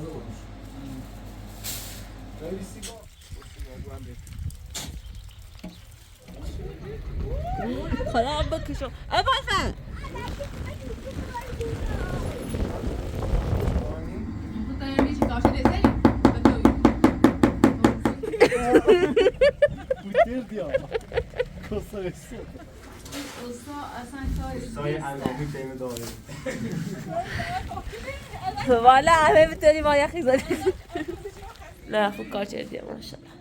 taze olmuş. Böyle bir sigara. خدا بکشو ابازن Bitirdi ya. Kosa versin. سایه علاقی تیمه داره والا همه بتونی ما یخی زدیم نه خوب کار کردیم ماشاءالله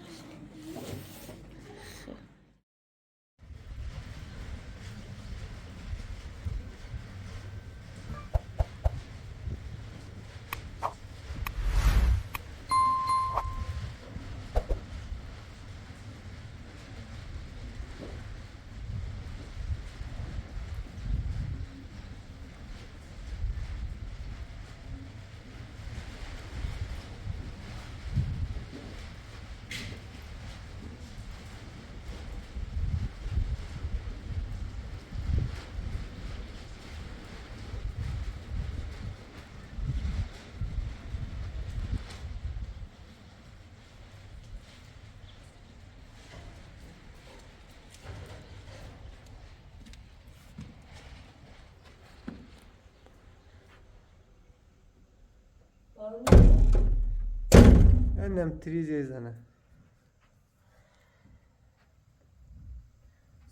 انم تریزی زنه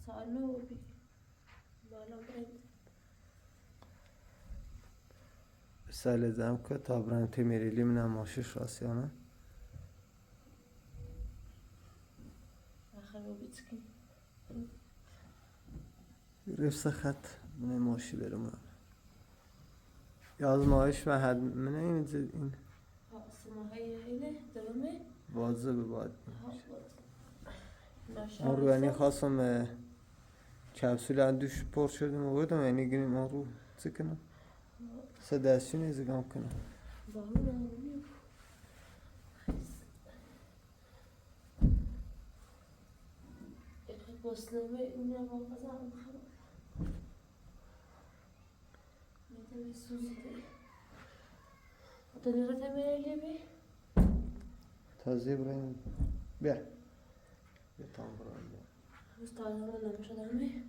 سالو بی بالا برد سال زم که تا برم تیمیریلی منم ماشش راسیانه آخر رو بیتکن رفت خط من ماشی برم یازمایش و حد من این سماهای اینه درمه واضح به بعد ماشاءالله ما رو یعنی خواستم کپسول اندوش پر شدیم و بودم یعنی گریم ما رو چکنم سه دستی نیزگم کنم بسنامه این رو با قضا میتونی سوزیده دنیا رو تمیلی بی تازه برایم بیا بیا تام برایم بیا مستعده من نمشه دارمی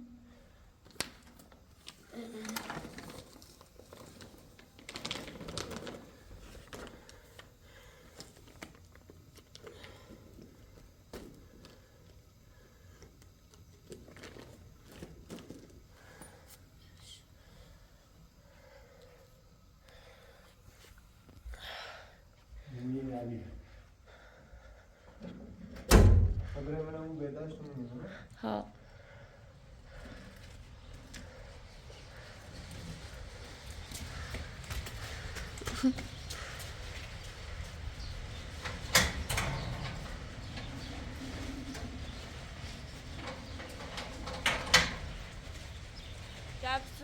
خبره منم اون بیداشت نمیدونم ها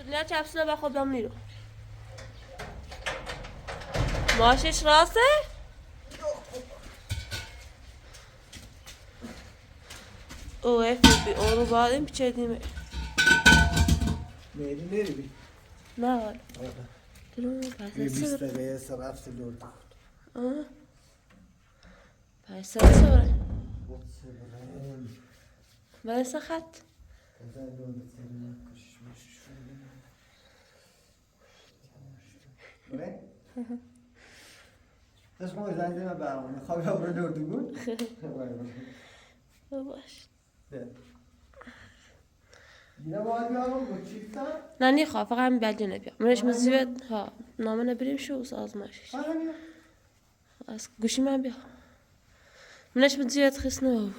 نه چپسونه به خودم میرو ماشش راسته؟ او اف بی اون رو بعدیم پیچیدیمه میری نری بی نه حالا دلون یه پس 20 دقیقه سر رفت لورد آه پس سبره بود سبرم من سخت کزا لورد سرم کشش مشش بره؟ داشت ما زنگ زنگ برامونه خوابی ها برو لورد بود؟ باش دیگه باید بیارم با چیستم؟ نه نیخواه فقط همین بلجه نبیم منش مزیوت ها نامه نبریم شو و سازماشش از گوشی من بیا منش مزیوت خیس نو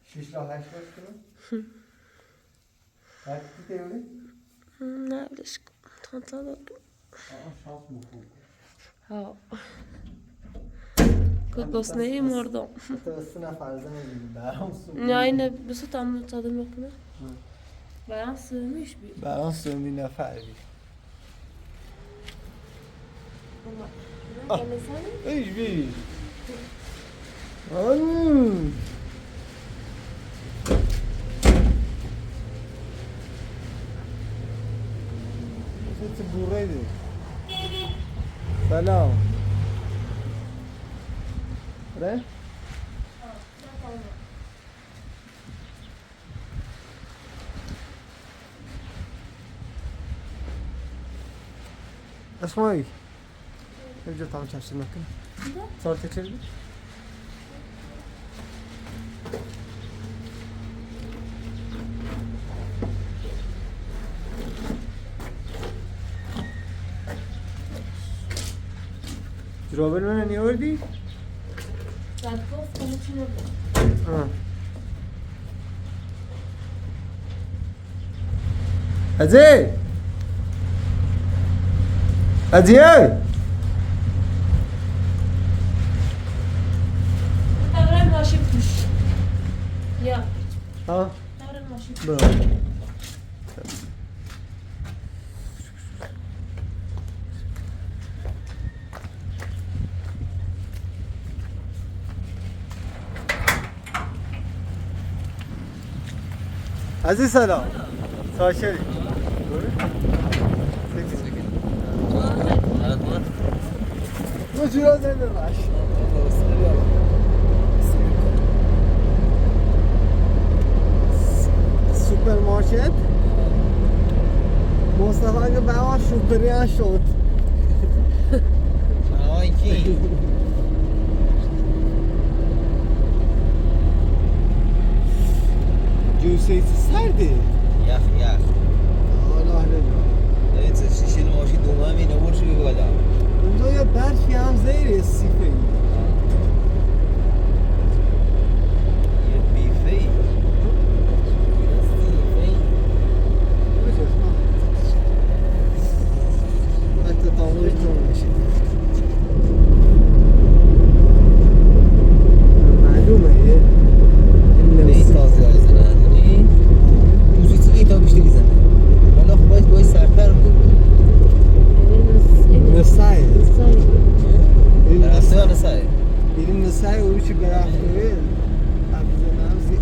شیش تا هشت باش کنم؟ هشتی تیوری؟ نه بلش کن تا دارم شانس مخوب ها که گسنه ای مردم حتی سه نفر زن بودیم برام سومی نه اینه بسو تامل تاده میکنه برام سومیش بی برام سومی نفر بید ایش بی آنون بسه بوره دی سلام ره؟ اسمعي ارجع طعم شمس المكان صورتك شربي جرابل من نیاوردی؟ بعد گفت کنه چی نبود آه ازی ازیه دوران ماشین توش یا ها دوران ماشین برو عزیز سلام ساشری ما جورا زنده باش سوپرمارکت مصطفی که با شوپریان شد آی کی جوسی سرده یخ یخ الله الله ایت شیشه ماشی دوما می نورش بی بالا اونجا یه برفی هم زیر سیفه یه بیفی حتی تاورش جون میشه معلومه یه ای تازه های زنه موزیت ای تا بیشتری زنه والا خب باید سرتر بود نسای رفته یا نسای بیریم نسای او چی برافته حفظ نفسی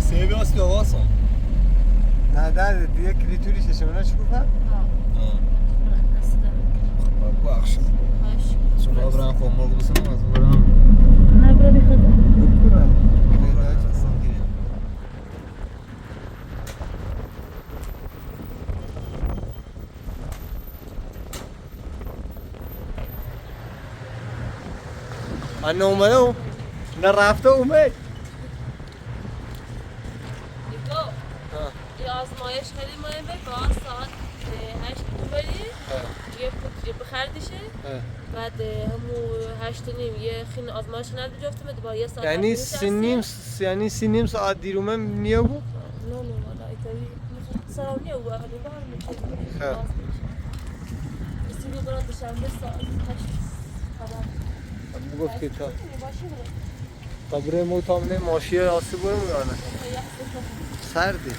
Sevi asli havasın. نه دیگه کلیتوری چشمونه چی گفتن؟ Bak bu akşam. باش Sonra abran komur bulsun ama sonra نه برو بخدا انا اومده نه رفته اومد دیگو یه آزمایش خیلی مهمه باید ساعت 8 بری یه پوتری بخردیشه بعد همو 8 نیم یه خین آزمایش ند بجفته با یه ساعت یعنی سی نیم ساعت دیرومه نیه بود؟ نه والا ایتایی سلام نیه بود احلی بار میشه اسی رو برای دوشنبه ساعت 8 خبر گفت که تا باشه تا بره موتامنه ماشیه آسی برم یانه سرده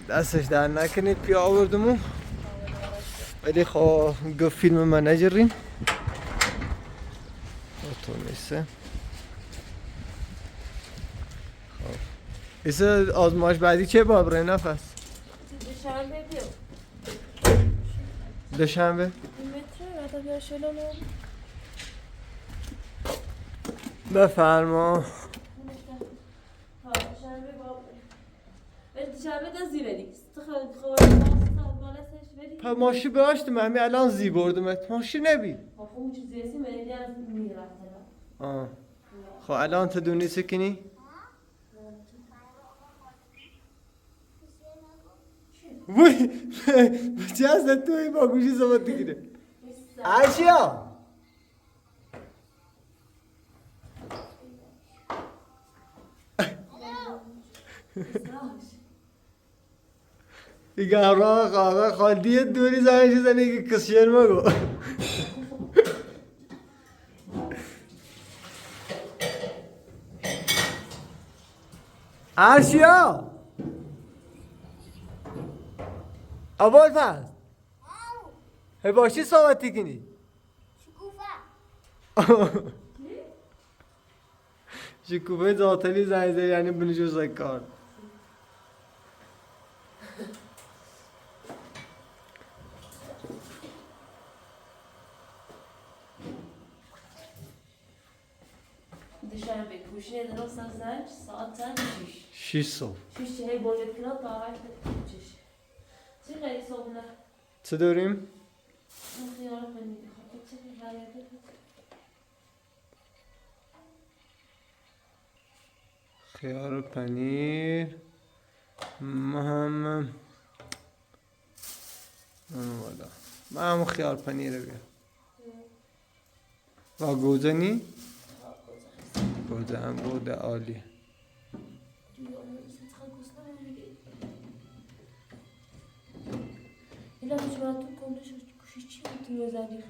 دستش در نکنید پی آوردمو ولی خواه گفت فیلم من نجرین تو نیسته خب ایسا آزمایش بعدی چه با بره نفس؟ دوشنبه بیو دوشنبه؟ این متره بعد بیا شلونو بفرما دوشنبه با دوشنبه دا زیره دیگه خواهد بالا سش به بری؟ پا ماشی براشتم همین الان زی بردمت ماشی نبی خب اون چیزی من دیدم میرفتم. آه خب الان تو دونی سکنی؟ وی چه هست توی با گوشی زباد دیگیره عشیا دیگه آقا خالدیه دوری زنشی زنی که کسیر مگو عشیا اول پس هی باشی صحبتی کنی شکوفه زاتلی زنی زنی یعنی بنیشو سکار Dışarı bir kuşun edin olsan sen saat 6. 6 صبح Şiş هی بولید کنه تا 8 چش. چی خیلی صبحونه؟ چه داریم؟ من خیال کنید خب چه خیلی خیار و پنیر من والا من هم خیار پنیر بیا و گوزه نی؟ گوزه هم گوده عالی İlla hiç bana tut konuş kuş hiç yoktu özellikle.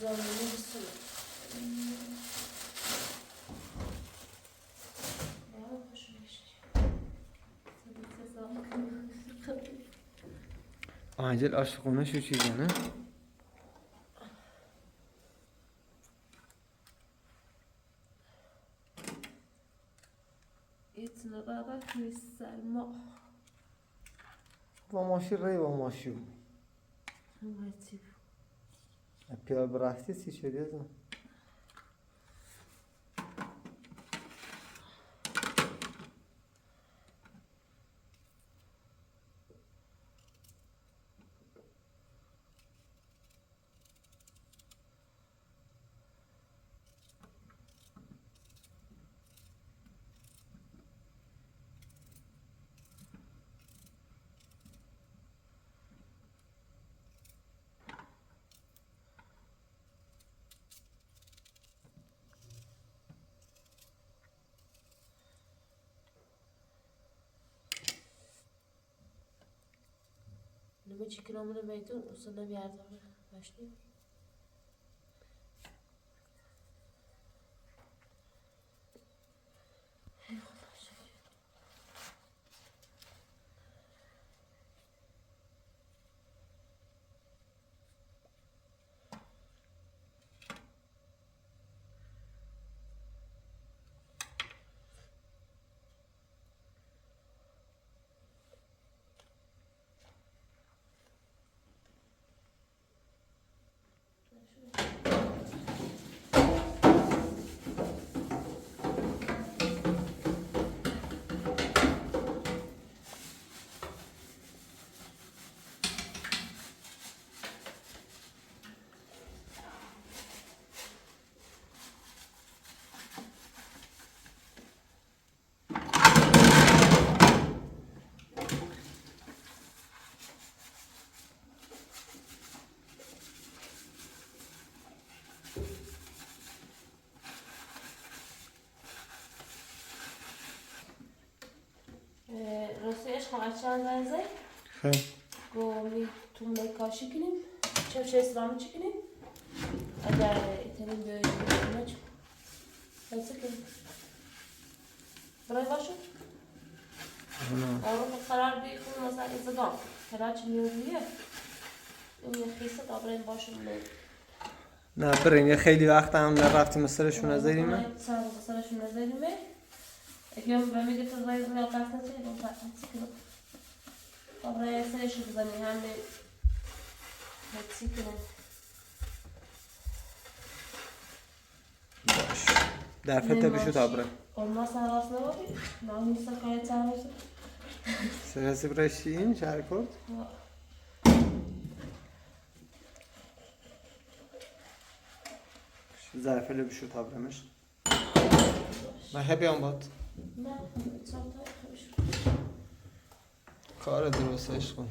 Zamanı bir sürü. Ya hoşuma gitti. Ses almak. Acil aşkına şu çiğdene İçine baba Selma. با ماشی ری با ماشی Hadi. پیار برفتی سی شدی ازم Nime çıkıramını meydun, usana bir yerden başlıyor. راستش خواهد چند لحظه خیلی گومی تومه کاشی کنیم چه اسلامی چی کنیم اگر ایتنیم بیایی کنیم چی بسه کنیم برای باشو آره قرار بیخون مثلا ازگام کرا چی میوزیه این خیسه تا برای باشو نه برین یه خیلی وقت هم نرفتیم سرشون نظریمه سرشون نظریمه اگه به میگه تو رای روی قصد نچه اگه کنم تا برای سرشو بزنی همه چی کنم باش دفعه بشو تا بره olmazsa arasına var ya, namusla kayıt sarması. سرسی برشین شهر کرد ظرفه بشو تا برمش من هبیام باد Ne? Çantayı koymuş. کار درستش کن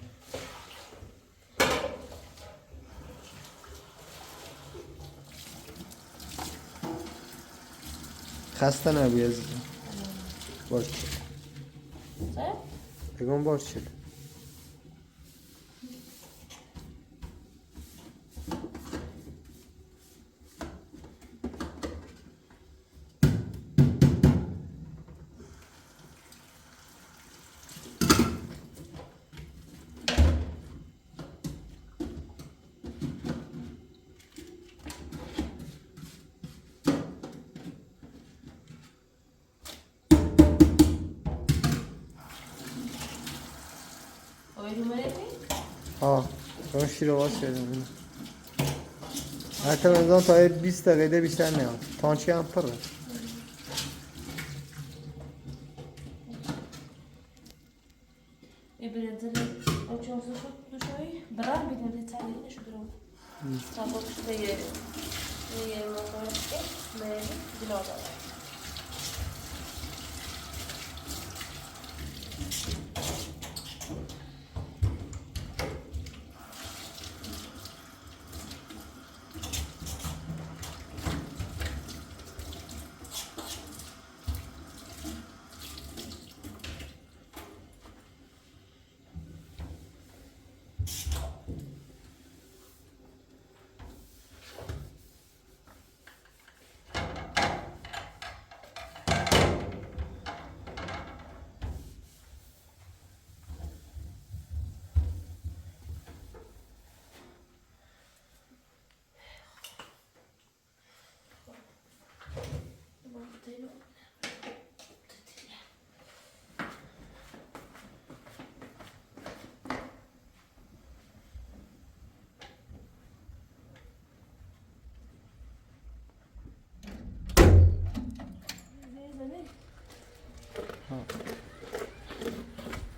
خسته نبی عزیزم باش Sen? بگم باش شد Oy numara mi? ها اون شیر آواز شدیم حتی منظورم تا 20 دقیقه بیشتر نیاد تانچی هم پره Birinci o çoğusu çok düşüyor. Bırak bir de detaylı şu durum. Sabah işte yerim motoru işte. Meyve bilada.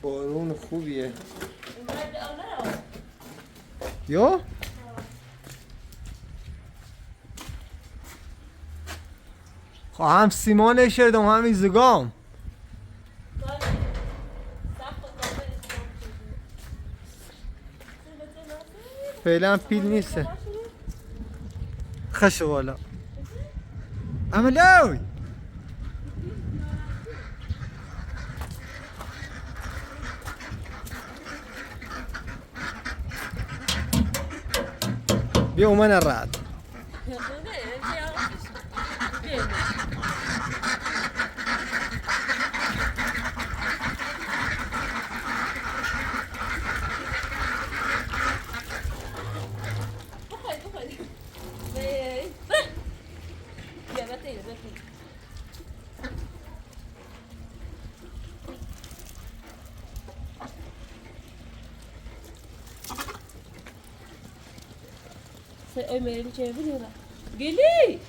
بارون خوبیه Bunlar bir avlar al. یا؟ خواهم سیمان شردم همین زگام فعلا پیل نیست خشو والا عملوی بیا من الرعد Sen Ömer'i çeviriyorlar. Geli!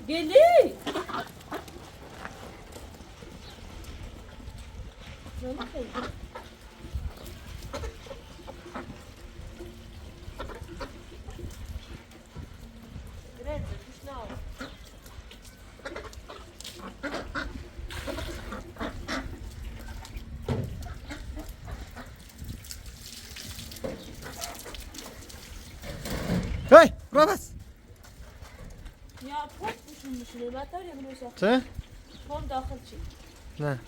Geli! هی را بس میشونه مطور یا بنوشم چه؟ هم داخل چی؟ نه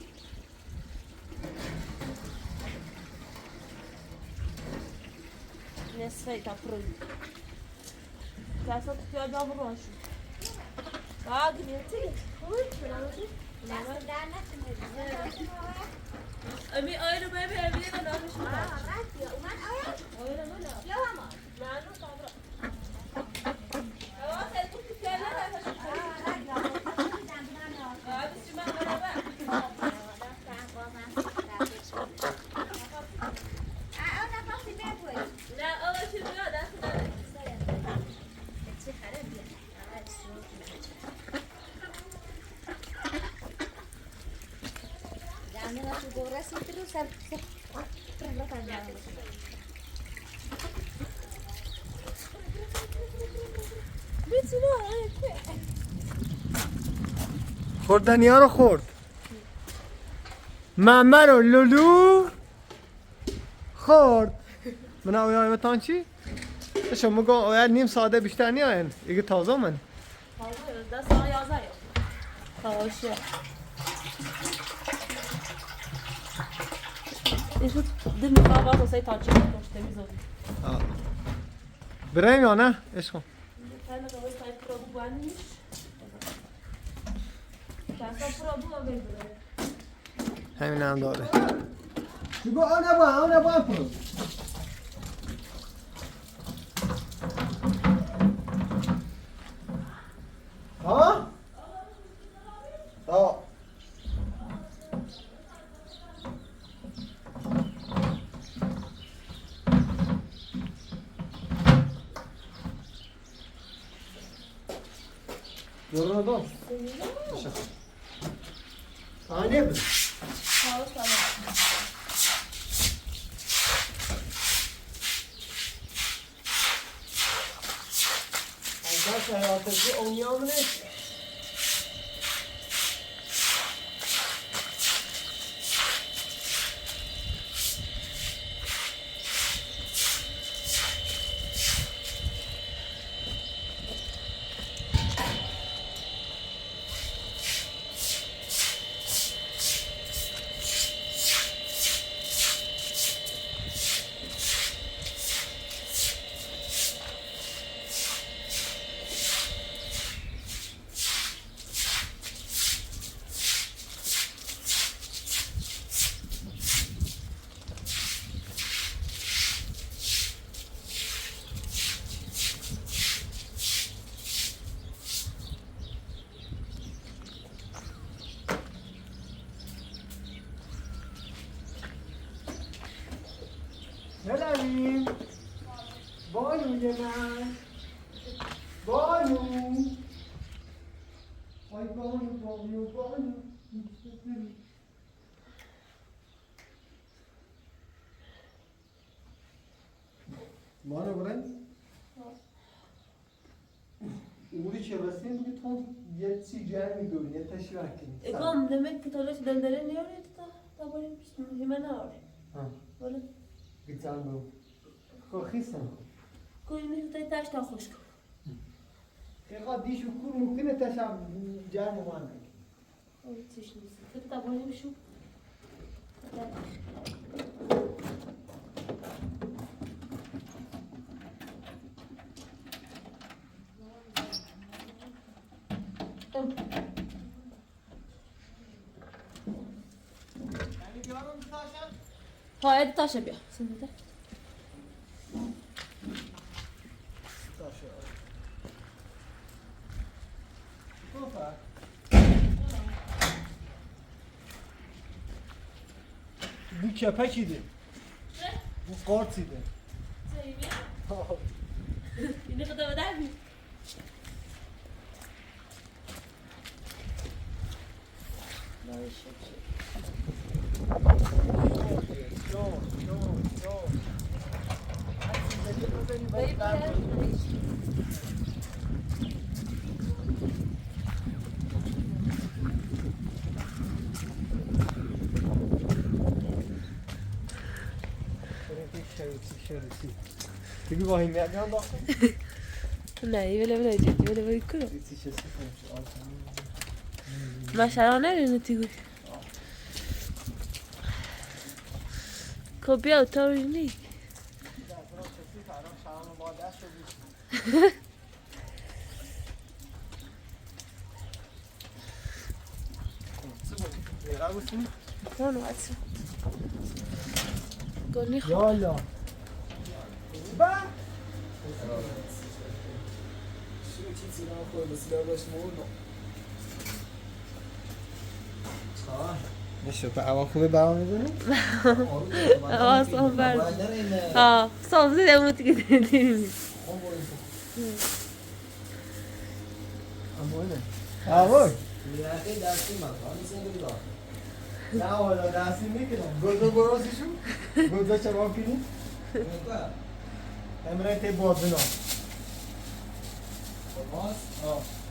نصفه تا پروی دستا تو یاد آبرو شو آگریه تیگه خوبی برامشی؟ امی آیرو بایی بیرون نامش آیرو نه نه کامرا آه سر تو کسی خوردنی ها رو خورد ممه رو لولو خورد من آیا بتان چی؟ شما گو آیا نیم ساعته بیشتر نی آین ایگه تازه من دست آقا 11 تاشه ایشو دل میخواه باز واسه تاچه کشته میزونی بریم یا نه؟ عشقم خیلی که باید خیلی پرابو بانیش دستا پرابو هم بگیره همین هم داره بگو آنه با پرو ها؟ ها Yoruna da. Saniye mi? Sağ ol, sağ ol. Arkadaşlar hayatınızı oynuyor mu ne? برویم بانوی من بانو آی بانو بانو برای اوری چه بسیم بگی تو یه چی جای میدونی یه تشی وکنی اقام demek ki tolesi döndere ne öğretti da böyle hemen ağır. Böyle Güzel bu. Korkuyorsun. koyunu da taş da hoş. Kaya diş ukur mümkün taşa canı var. O tişiniz. Tabii da böyle bir şu. Hayır taş yapıyor. Şimdi de. Bu köpek idi. Ne? Bu kort idi. Söyleyeyim. Ne kadar öder mi? Böyle şey. Çünkü vahim yerden baktım. نه ولا جدي ولا كله مثلا نه تيجي كوبيا وتوريني هون واتس قولني يلا با میشه به اما خوبه برام میزنی؟ اصلا برد ها صاف زده اونو تیگه دیدیم آوای میرخی دستی من نه والا دستی میکنم گلدو براسیشون گلدو چه با کنی؟ امرای تی بازنا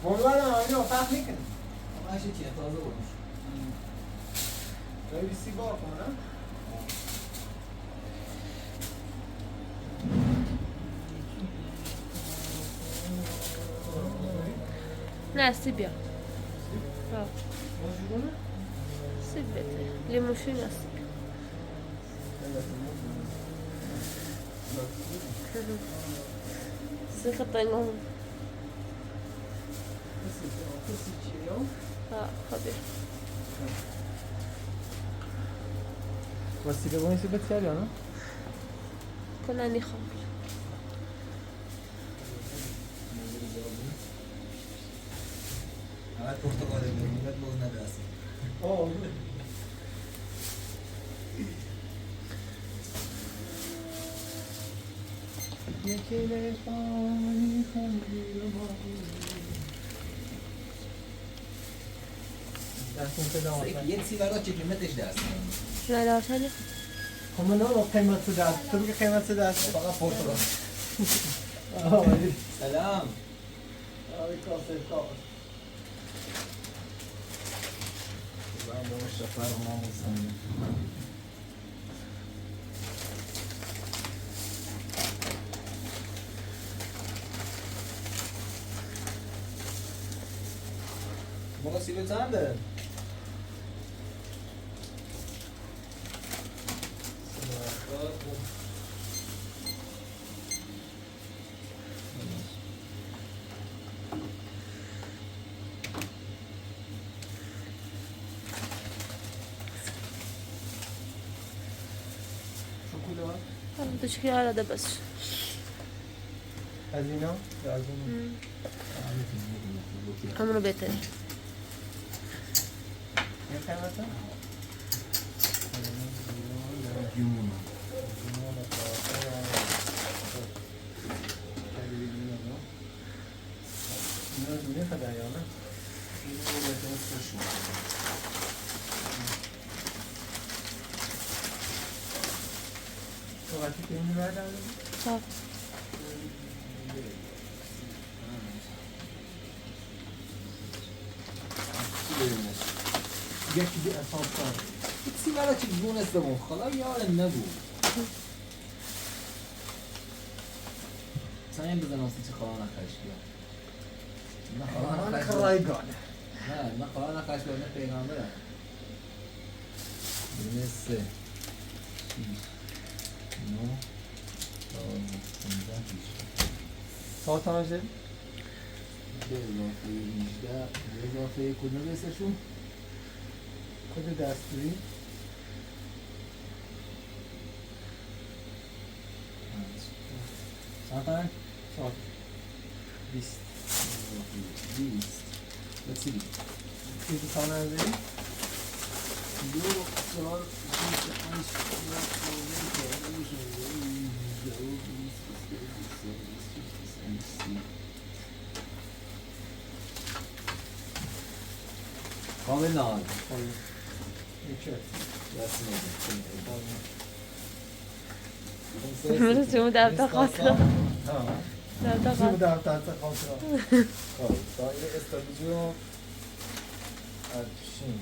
گلدو نه اینو فرق میکنم همه چیه تازه بودش خیلی سیگار کنم نه سیب یا سیب بده لیموشون یا سیب سیخ طنگون ها خبیر واسه که باید سیبت کردی نه؟ کننی خمر همه پرتقاله میگه باز ندرسی آه یکی لفایی خمیر دستون صدا آسان یک سیگارا چه قیمتش دست نه داشتنی همه نه با قیمت تو دست تو بگه قیمت تو دست فقط پرتقال آه سلام آه کاسه کار زمان شفر ما مستنیم موقع سیبه چنده؟ شکلات هم تو چکی حالا ده بس از اینا یا از اون همونو بهتره یه قیمت جمونه اینا دونه خدای یا نه؟ تو وقتی که این بردن ها یکی دی اصاب کن یک سیگارا چه دونسته بود خدا یارم نبود سعیم بزن اصلا چه خواهان نخش بیاد نه خواهان نخش بیاد رایگانه نه خواهان نخش بیاد نه پیغمبره دونسته 6 9 15 ساعت همشه به اضافه 18 به اضافه کدوم رسشون کد دستوری ساعت ساعت 20 20 let's see چیزی کار نداری؟ 2 4 کامل نهار یکی دست من چون دفتا خواستم ها دفتا زیبا خواستم در تحت خاطر دایره استراتژیو ارشین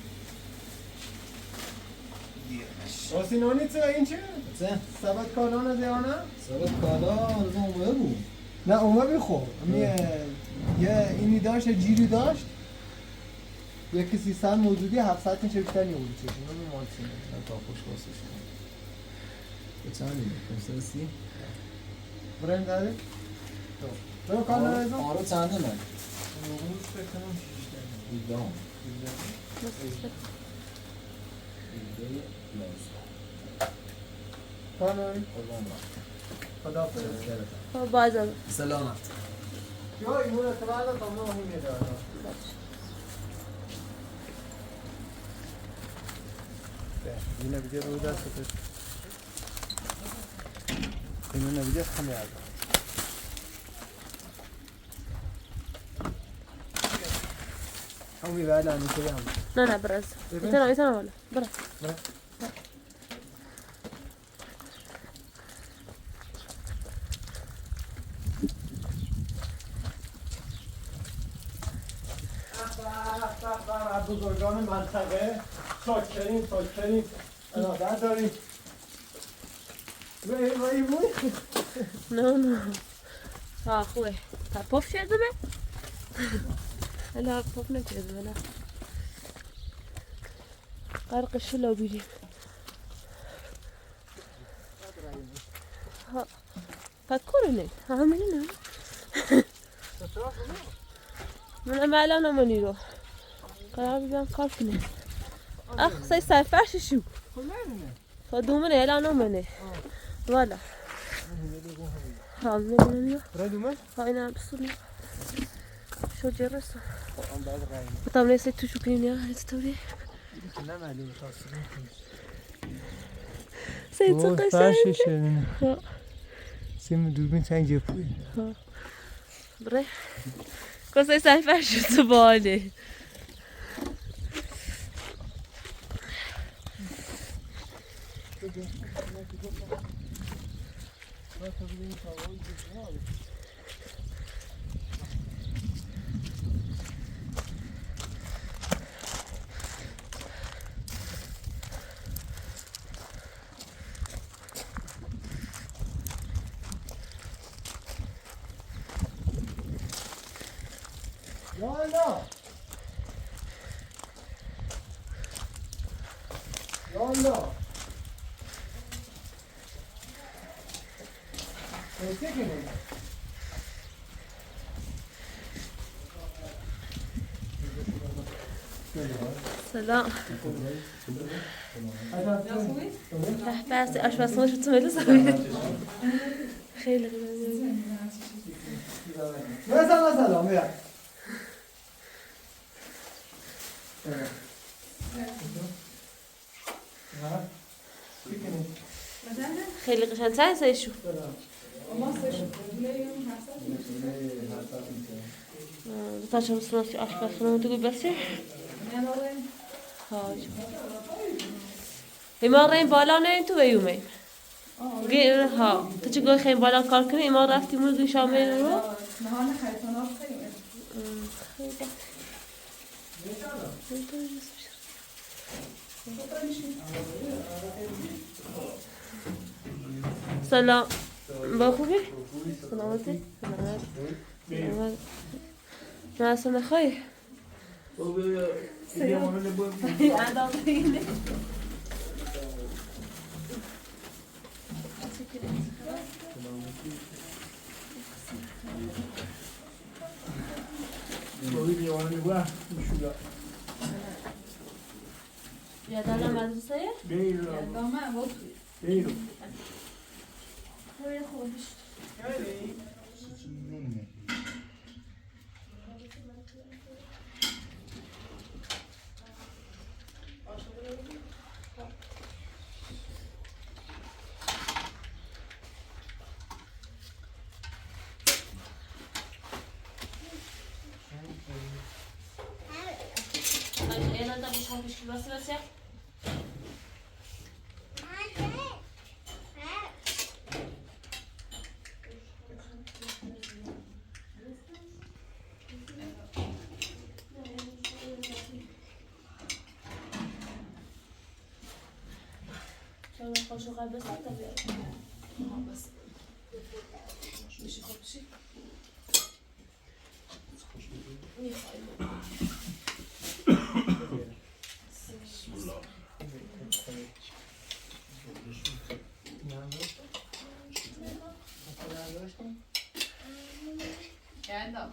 راسینانی چه این چه؟ چه؟ سبت کالان از یانه؟ سبت کالا روزم اومده بود نه اومه بیخور یه اینی داشت یه جیری داشت یکی 300 موجودی 700 میشه بیشتر نیومد چشم اون مالسینه تا خوش واسش به چندی؟ 530 بریم داره؟ برو کار نمیزم؟ آره چنده من؟ اون فکر کنم 17 کار نمی؟ خدا فرد خب بازم سلامت یا ایمون اتباع دا تا ما همین داره اینه بیده رو دست کش اینه بیده خمی از همون بیبه لعنی که هم نه برز ایتنا والا برز بزرگان منطقه شاکرین ارادت داریم وی نه ها خوبه تا پف شده به هلا پف نکرده ولا غرق شلو بیریم ها فکرنی همینه من الان منی رو قرار بیام کار کنه اخ سای سرفرش شو فدومنه الان منه والا ها منه را دومه؟ ها اینا بسونی شو جرسه بطام ليس تشوفيني يا هتستوري نه معلومه خاصه سيد سقي فرشش شدن سیم دوربین سنگ جپوی بري كوسي سايفه شو تبالي یالا ایسه کنه سلام بس آشپزخونه شو تملي سوي خیلی سلام بیا خیلی قشنگ‌تر سایشو تا چه مسلمانی آشپزخونه تو بسه هاج ما ریم بالا نه تو بیومیم گیر ها تو چه گوی خیلی بالا کار کنی ما رفتیم رو شامل رو نهان خیلی سلام با خوبی؟ سلامتی؟ سلامت نه سلام خواهی؟ اندام بینه یادالا مدرسه؟ بیرو خیلی خوبش Elanda boşalmış gibi nasıl ya? Şöyle koşu kalbesi tabii. Bas. Şu işi kopuşu. Enda.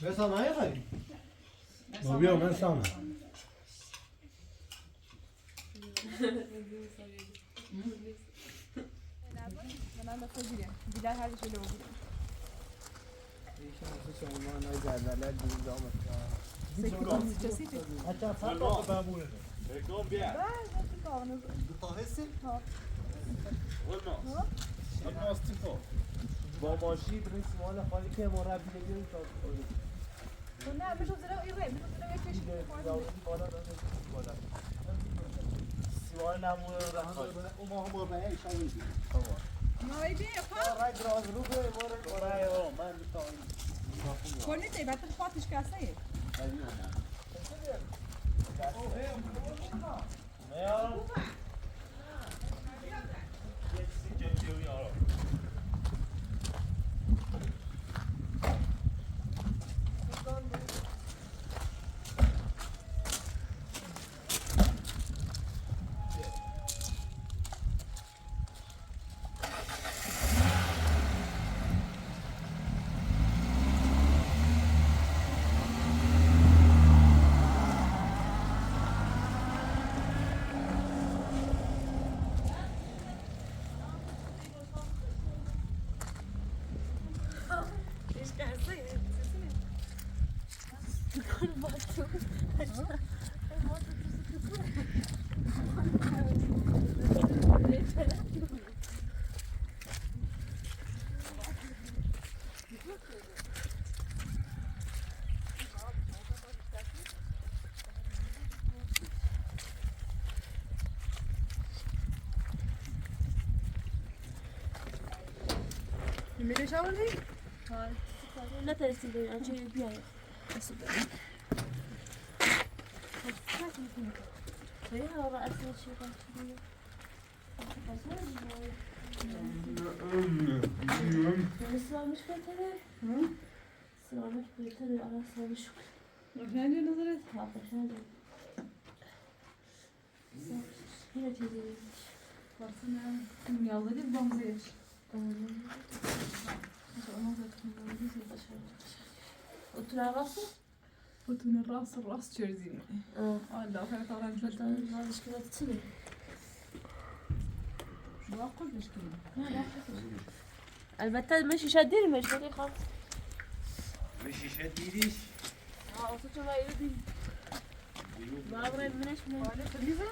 بسام های خیلی بابیا من سامم من بخوزیره دیدن هر چی لو بود با ماشی بریم سیمان خالی که مربی بگیریم تا تو نه بشو زیرا ایره بشو زیرا یک کشی سیمان نمونه رو رخواهی اون ما هم برای ایشان میدیم نایی بیا پا رای دراز رو به مورد برای من میتونم کنی تی بعد پاتش کاسه میره شاولی نه ترسیده یا چه بیای خیلی هوا اصلا چی کنی سلامش بهتره سلامش بهتره آره سلامش نجی نظرت ها بخیر یه چیزی واسه نیازی بامزش وترى راسه بتون الراس تشيرزي لا فعلا طبعا مش هذا مشكلة تسمي باقول مشكلة البته ماشي شادين مجبوري خالص مشي شديديش صوت ما يريد ما أبغى منش من ولا خليفة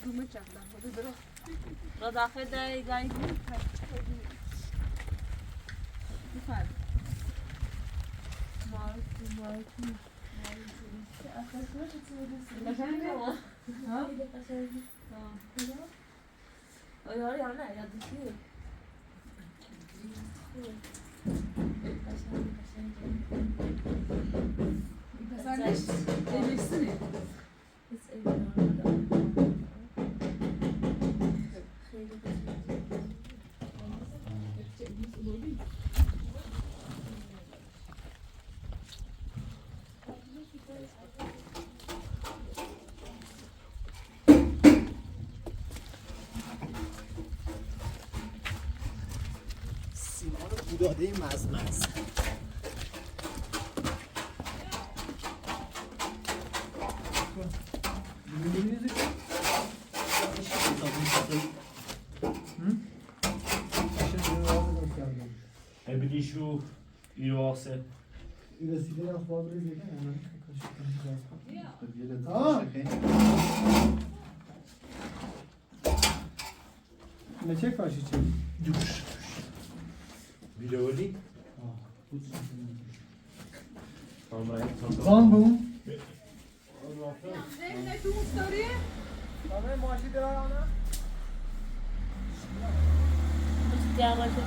دومة شغلة هذا درا رضا خدا جاي بفعل ما سیمان بوداده مزمز ابلیشو ایرواسه رسیده اخبار رسیده نه چه کاشی چه؟ دوش ویدئولی خان بوم Ne tu storie? همه ماشی داره آنه؟ اختیار را که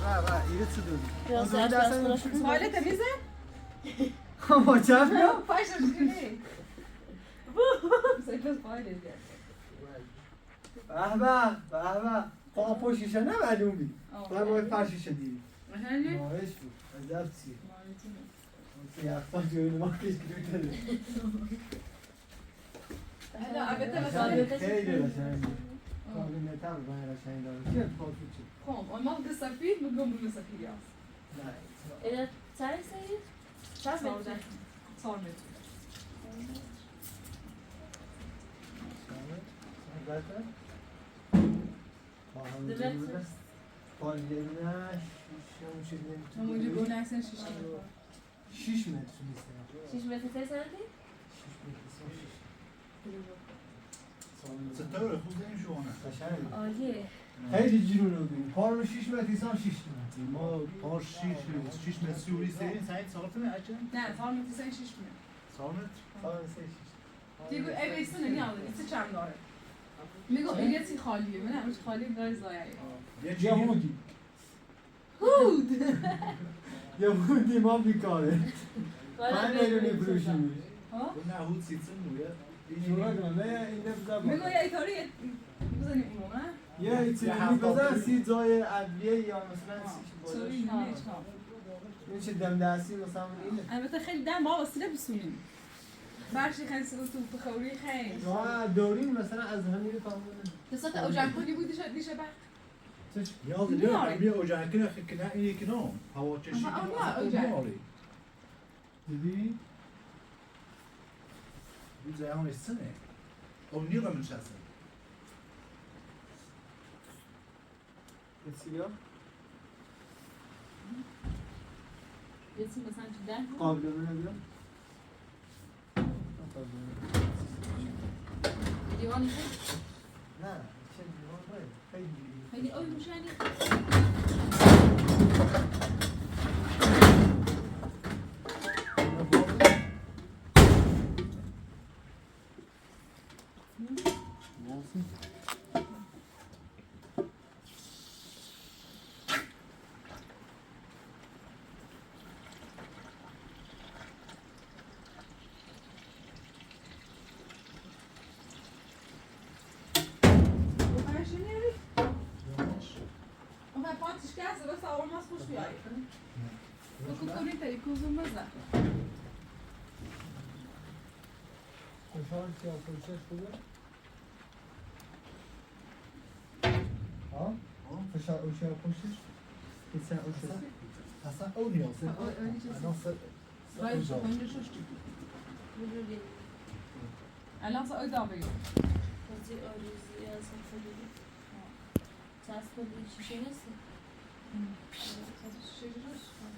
اصلا ایره چه داری؟ پیازه اشتاز کنش حاله تمیزه؟ با چه بیا؟ پایش رو شکنی سیپس پایله دیگه به پاپو شیشه نمیدون بی باید پر شیشه دیری مهنی؟ ماهش بود عجب چیه یختا جوی نما کش گروی تده هلا البته البته. خیلی قشنگه کامل نتر باید قشنگ داره چیه پاپو چی؟ خب اون مال سفید میگم بلو سفید یاست نه اینا چند سید؟ چند متر؟ 4 متر البته با هم دو جوره متر؟ بالینش شیشه هم اونجا نمیتونه گونه اکسن 6 متر 6 متر میشه 6 متر 3 سانتی؟ 6 متر چطوره خوب نمیشونه قشنگه عالیه خیلی جیرون رو بیم پارو 6 متر ایسان 6 متر ما پار 6 متر سوری سرین سعید ساعت می اچن نه 4 متر 6 متر سالمت دیگو ای بیستونه نیاده ایسه چند داره میگو ایلیه چی خالیه من همش خالی داره زایه یهودی هود یهودی ما بیکاره بالا 5 میلیونی فروشیمش ها نه هود سیتسن بوده شما کنه این نفذا میگو یه ایتاری بزنی اونو نه یه ایتی بزن سی جای ادویه یا مثلا سوری چیش نه چهار این چه دم دستی مثلا اینه البته خیلی دم با وسیله بسونیم برشی خیلی سلو تو بخوری خیلی ما دورین مثلا از همین کامونه قصت اوجنکلی بود دیشه بخ چش یا دیگه بیا اوجاکن خکنا این کنو هوا چشی دیدی این زیان استنه اون نیو من شاسه بسیار یه چی مثلا چی ده قابل منه بیا دیوانی نه چه دیوان باید خیلی خیلی اوی روشنی بس اول ما خوش بیایی بکن کنی تایی کوزون بزن خوشحال سیاه پوشش خوبه؟ ها؟ خوشحال سیاه پوشش؟ ایسا اوشش؟ اصلا اون نیازه رای شو کنی شوشتی الان سا اوی دابه بازی آریزی از خیلی چسب بودی چیشه هستی؟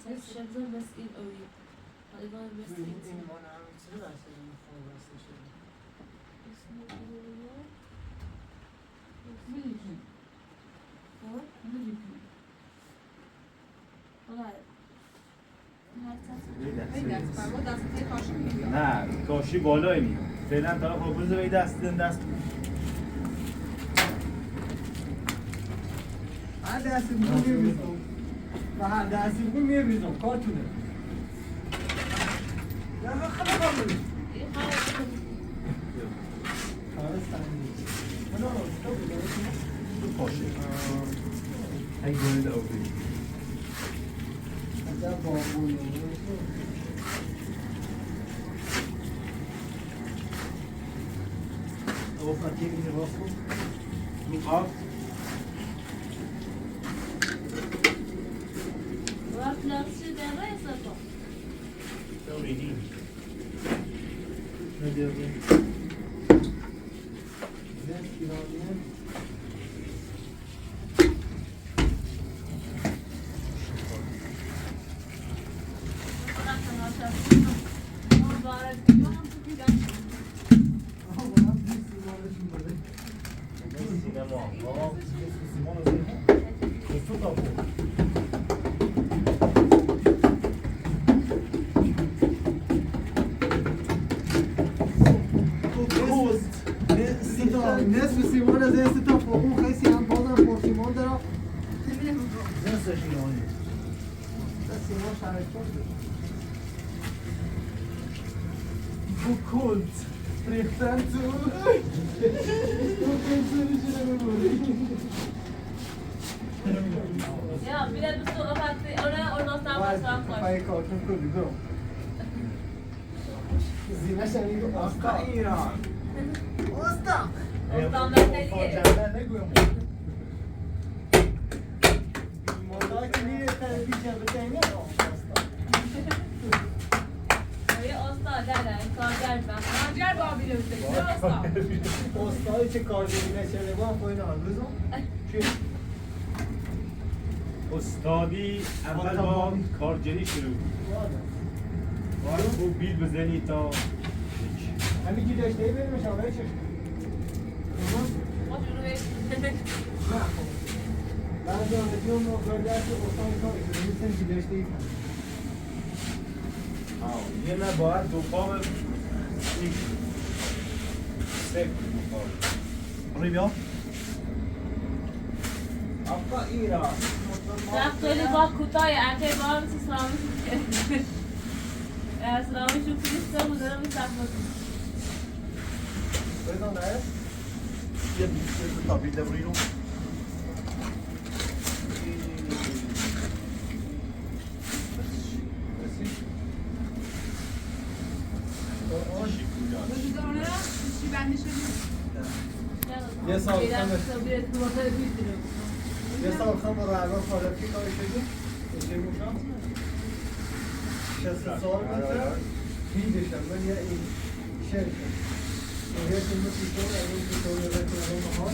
شبزن بس این اوی حالیبان بس این این مانه همین چیزی بسته این خون بسته شده میلیکن میلیکن این دست فرما دست تایی کاشی میگه نه کاشی بالایی میاد فعلا طرف رو بزر ای دست هر دستی بگو میبریزم و هر دستی بگو میبریزم کارتونه نه خیلی کاملی تو کاشی ای گونه اوی عجب باقونه او فاکی این راسو رو آف و پلاسی داره ایسا دورینی ندیده زنس ایرانیه سینما سیمون رو تو کافو Bukult. ریختن تو. Ja, wie der bist du auf oder noch damals war پای کارتون کلی برو. زینه شنید آستا ایران. آستا. مادر که میره تلویزیون بتینه آستا. کارگر بابی رو بسید درستا استایی چه کارگری نشده با پایین آرزو چی؟ استادی اول با کارگری شروع وارو خوب بیل بزنی تا همین که داشته ای بریم مشاوره چه؟ نه خب بعضی آمدی اون مقدار که استان کاری کنه میسن که داشته ای کنه یه نه باید دو پام سک روی بیا آقا ایران خیلی با کوتاه اگه با هم اسلامی شد اسلامی شد کلیسته بود دارم این سخت بزن نه؟ یه تا بیل بروی رو روزانه چی بندی شدی؟ یه سال خم رو اول خالقی کاری شدی؟ چه موشم؟ 60 سال میشه میدشم من یه این شرکت یه کنمه پیشون این پیشون یه کنمه ها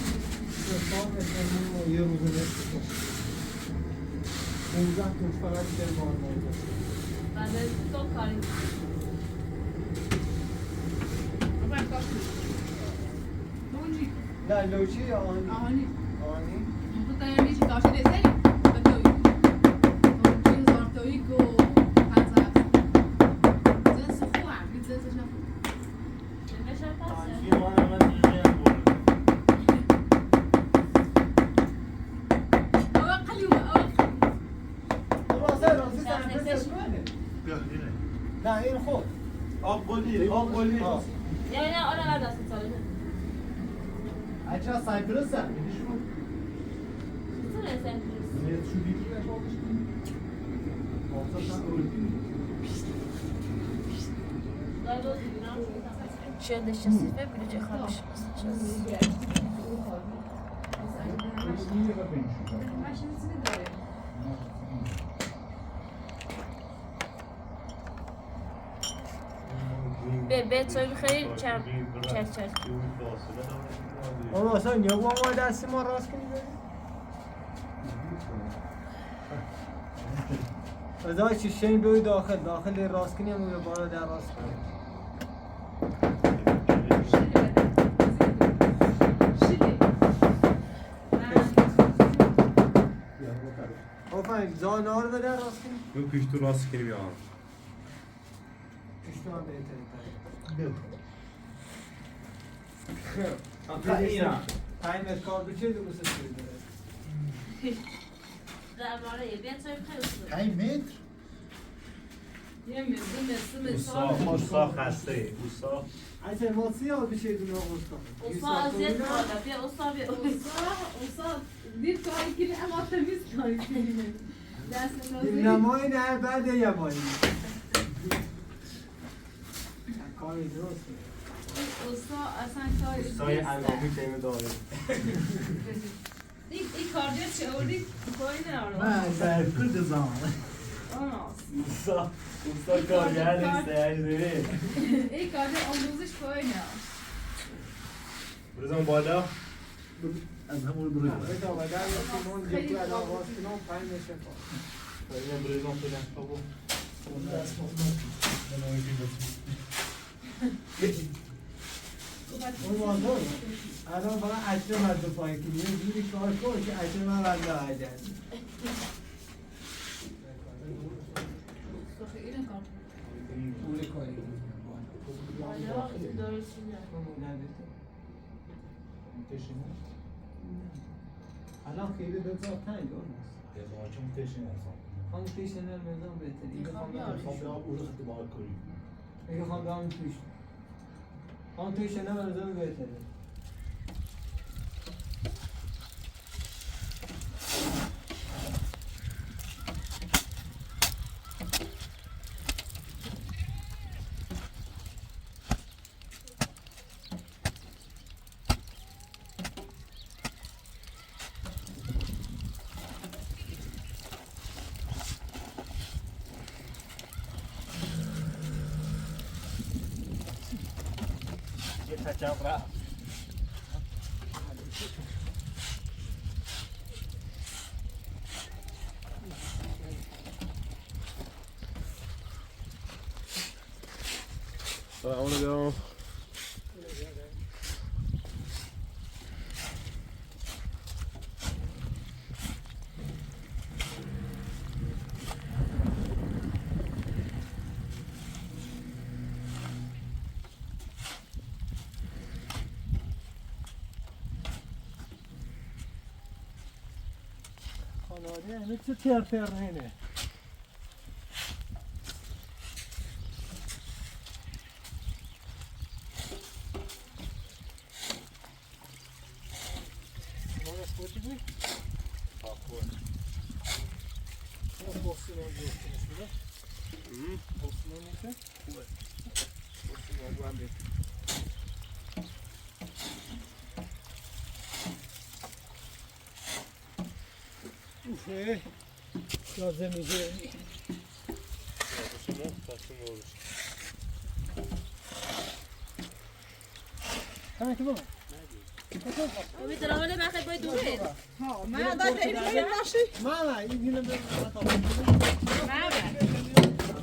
سال مثل یه روز نشت کن 15 توش فقط بیشتر بار مورد بعد تو کاری باید کاش نونجی نه لوچی یا آنی؟ آهانی آنی؟ تو تایم میشی کاشی دستی بتوی نونجی زارتوی گو پنزه زنس خواه بید زنسش نخواه نمیشم پس یه ماه من دیگه هم برو اوه قلیوه اوه راستی سنفس کنه بیا اینه نه این خود آب گلی آب گلی یا نه آره هر دست ساله اچه سایپرس هم میدیشون چطور هستن یه چوبی Schön, dass ich das nicht mehr bitte habe. به طور خیلی چرچ اما اصلا یه با ما دستی ما راست کنی بریم ازای چی شین دوی داخل راست کنی همون یه بالا در راست کنی آفرین زانه ها رو در راست کنی یه پیش تو راست کنی بیا پشتو هم بهتره آقا ایران تایمت کار به چه درست شده داره درباره به طور خیلی 5 متر یه مزه اوسا خسته اوسا اصلا ما سیاه بشه دونه اوستا اوسا ازیت بالا بیا اوسا بیا اوسا دید کاری کنی اما تمیز کاری کنی دست نازی نمایی نه بعد یه مایی کاری درسته اوسا اصلا کاری اوسای علمی تیمه داره این کاردیو چه اولی پایین آره من برکل دزام اوسا کارگر نیست داره این کاردیو آموزش پایینه برزم بالا از همون برو بتا و در یکیمون جبو الان باز کنم پای میشه اینم برزم فیلم بابا اون ماندار الان فقط عشق مرد پایین کنی یه جوری کار کن که عشق من بنده عجل اینه کار پول کاری الان خیلی 2005 چون تشین هستم همون تویش نه میدونم بهتره این میخوام بخوام بیارش. خب ya onu ıhtimal koyayım. اگه خواهم به همون تویش همون تویش نه میدونم بهتره Yeter çabra. I want to go. خانواده همه چه تر نینه لازم میگه همه که بابا میتونم ولی بخیر باید دوره من دارم بریم ناشی. ماما این گیلم به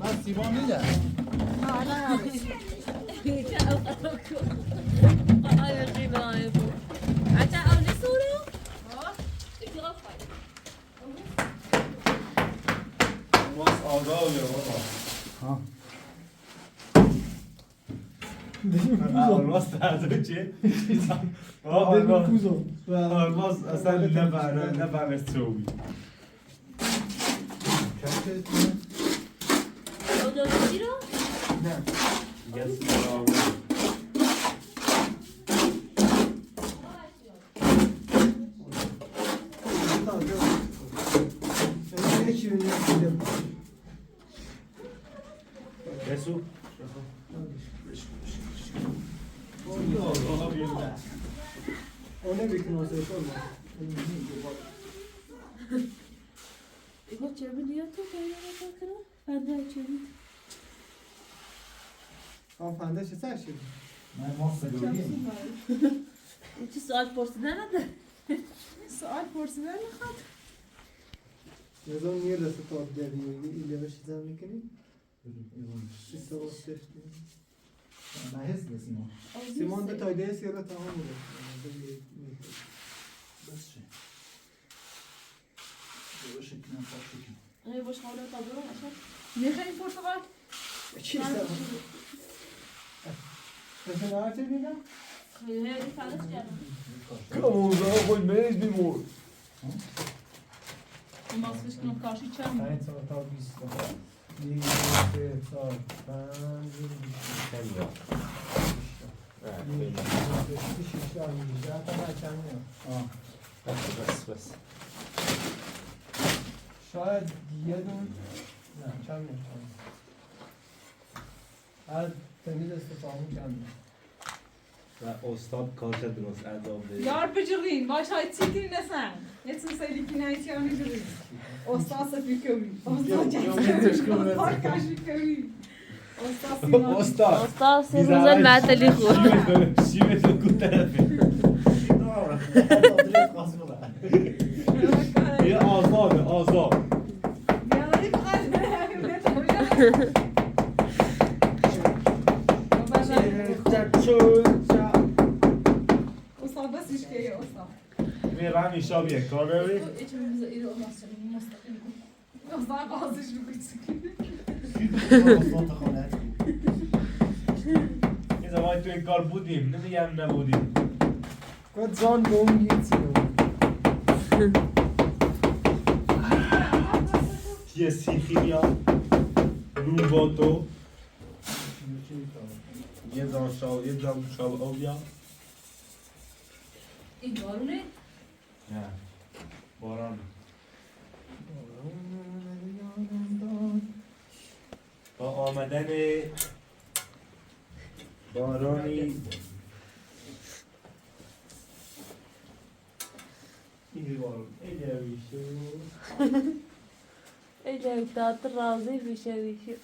من سیمان میده آیا قیمه بود حتی اونی سورو اکتراف خواهی Olmaz ağda oluyor baba. Olmaz derdi ki. Olmaz. Olmaz. Sen ne bana söylüyorsun? او دو بچی رو؟ نه Gelsin. Resul. Ona bekliyoruz olmaz. ایگو چه بینیه تو پیدا کنم؟ فنده چه بینی؟ Hanımefendi şey sen şimdi. من ماست گوییم چه سوال پرسیدن نده؟ سوال پرسیدن میخواد. Ne zaman niye rası tot deriyor? İlave şeyden mikini? Bir sabah seçti. من حس سیمان Simon da tayda siyara tamam mı? بس چه درست کنم پاک کنم ای باش خواهد تابلو نشد؟ میخوایی پرتقال؟ Çiğ sabah. Mesela her şey neyden? خیلی هی فلج کردم Kamuza koy meyiz bir mor. ماسکش کنم کاشی چند؟ Hayır sana tabi istiyor. Bir, iki, sağ, ben, Sen de. Evet. şişler mi? Zaten açan yok. Bas. Şayet یه دون نه چند میکنم هر تمیز استفاده کردم Ve ustad kalça duruyoruz erdablı. Yar bıcırıyım, baş ay çiğdin ne sen? Yetsin sayılı ne içiyorsun bıcırıyım. Ostan safi kövüm. Ostan çatı Parkaşı kövüm. Ostan sinan. Ustad. استاد سیروزل معتلی خور Şivet okul tarafı. Ya azad. Yanarım kalbine. Ne tabii. Ostan bas işkeyi ostan. Ve ben işabiye kahve. İçimizde iri olmaz canım. Mustaqim. Ostan bazı iş bu küçük. Ne zaman تو این کار بودیم نمیگم نبودیم. گفت زان گم گیتیم یه سیخیا نون باتو یه دانشال آبیا این بارونه؟ نه باران با آمدن بارانی این باران ایجا تئاتر راضی بشه بیشی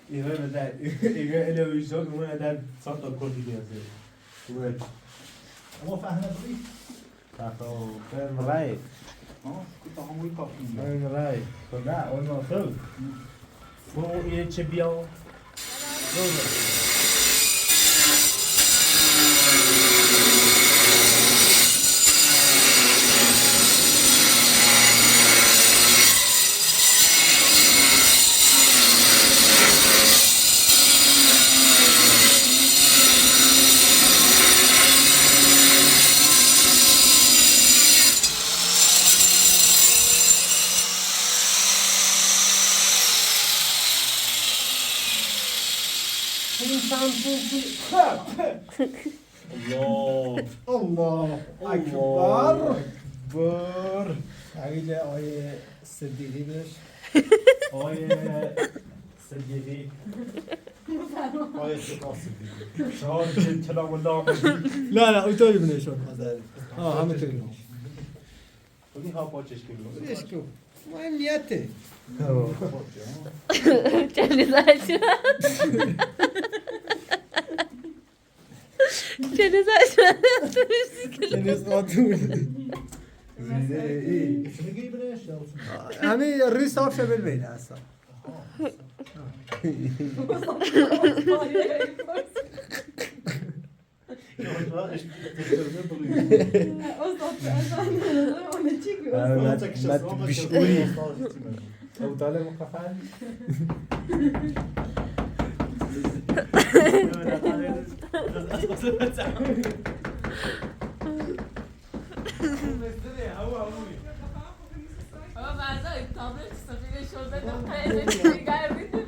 ایگه ندار ایگه الویشون اون ندار صد تا کلی بیازه بود اما فهمه بری تاکو فرم رای کتا هموی کافی فرم رای خدا اون آخر برو یه چه بیا الله الله اکبر بر اگه آیه صدیقی بش آقای صدیقی آقای صدیقی شهار کلام الله لا لا اونطوری بنشون مازال همه طوری خودی ها پاچش کنیم اشکو مهم نیته چلی زایشون چلی زایشون Deniz قاتون همین ری صاف شبل بینه اصلا او طالع مقفل Ama bazen tablet istasyonu şurada da kaydedildiği gayet.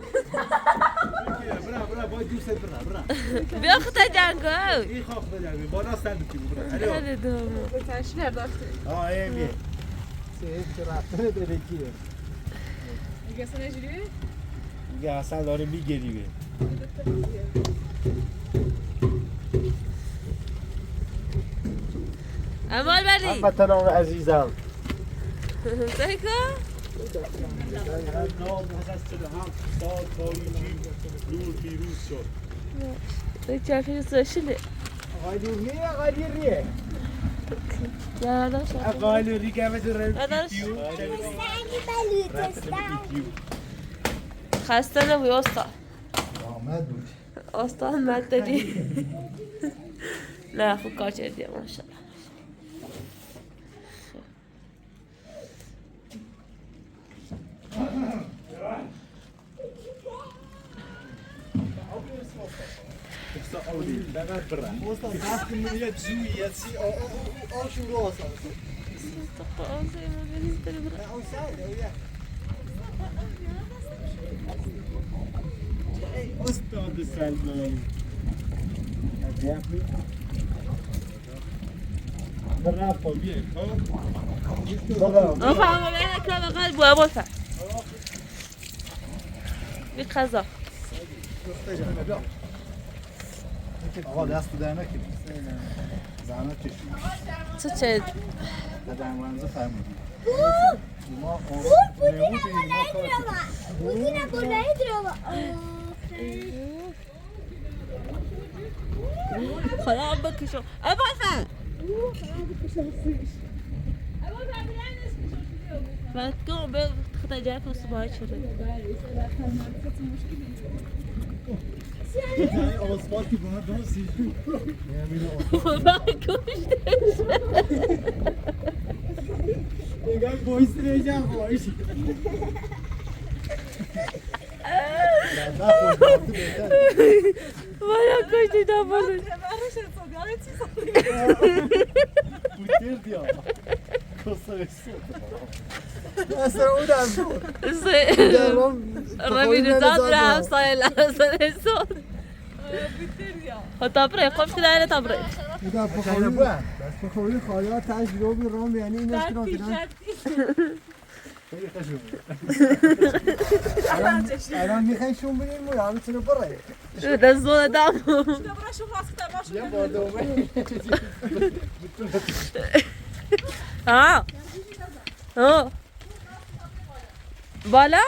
بیا خدا جنگو این خواب بدم بالا سر بکنیم خیلی دومه تشریف داشته آه ایمی سه که رفتن درکیه میگه اصلا نجوری؟ دیگه اصلا داره میگریه امال بری هموطنان عزیزم سیکا نام مجسد هم سال تاریخی نور پیروز شد این چرفی سوشیله آقای دوریه آقای دیریه یادم شد اقایل ریگه بده ندارش. رفتیو خسته نبوی استا آمد بود استا مد داری نه خوب کار کردی ماشاءالله استاد دست میلیه جویه سی آشون رو آسان اون سعیده اویه استاد سلمان برافو بیه افهم بين كلام قلب وابوسه بقزا آقا دست در نکنید زحمت کشید تو چه در منزه فرمودید ما خدا بکشو ابوسه بعد قوم به خدا جاك وصباح شرب آسفالتی بنا دوستی بابا کشتش دیگر بایست ریجم بایست Vaya koştu da bana. Putir diyor. سعود عبدو رامي نزاد راه صايل على الصوت طبري قمت كده على طبري إذا بخوي بس بخوي خالات تجربي رام يعني إيش كنا الان میخواین شون بریم و همه تونو برای شو ده زونه دام Dobra, شو راست باشه. یه بادومه ها بالا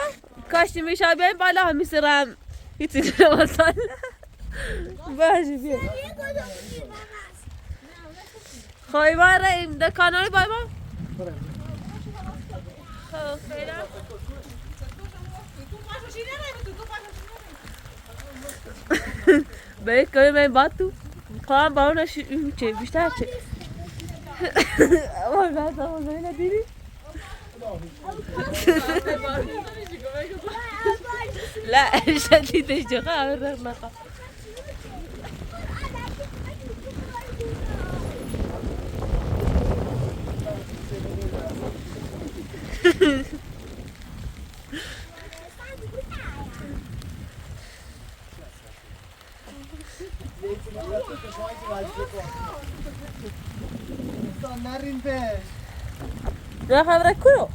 کاشتی میشه بیایم بالا هم میسرم هیچی نمازان باشه بیا خواهی باره این دکاناری بای ما خب خیلی به کمی من باد تو خواهم با اونش چه بیشتر چه والله والله ندیدی لا شديدش جغا الرنقة نرین بهش لا خبرك كله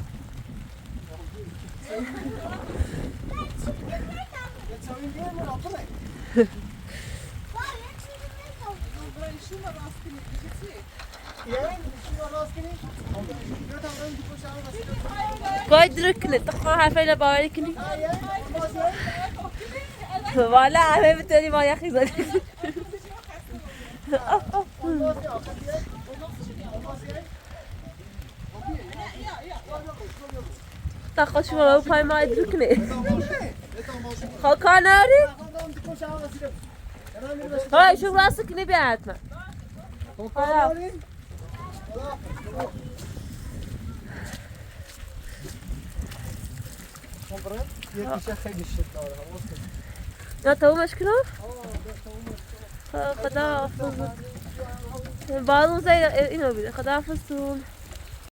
قاعد ركني تقطعها فين باركني ولا عارف تاني ما يا اخي زي تاخذ شو لو باي ما يدركني خل كاناري هاي شوف راسك نبي عتمه یکیش خیلی شد داره لا تو مشكلة خدا بعضهم زي إنه بده خدا فصول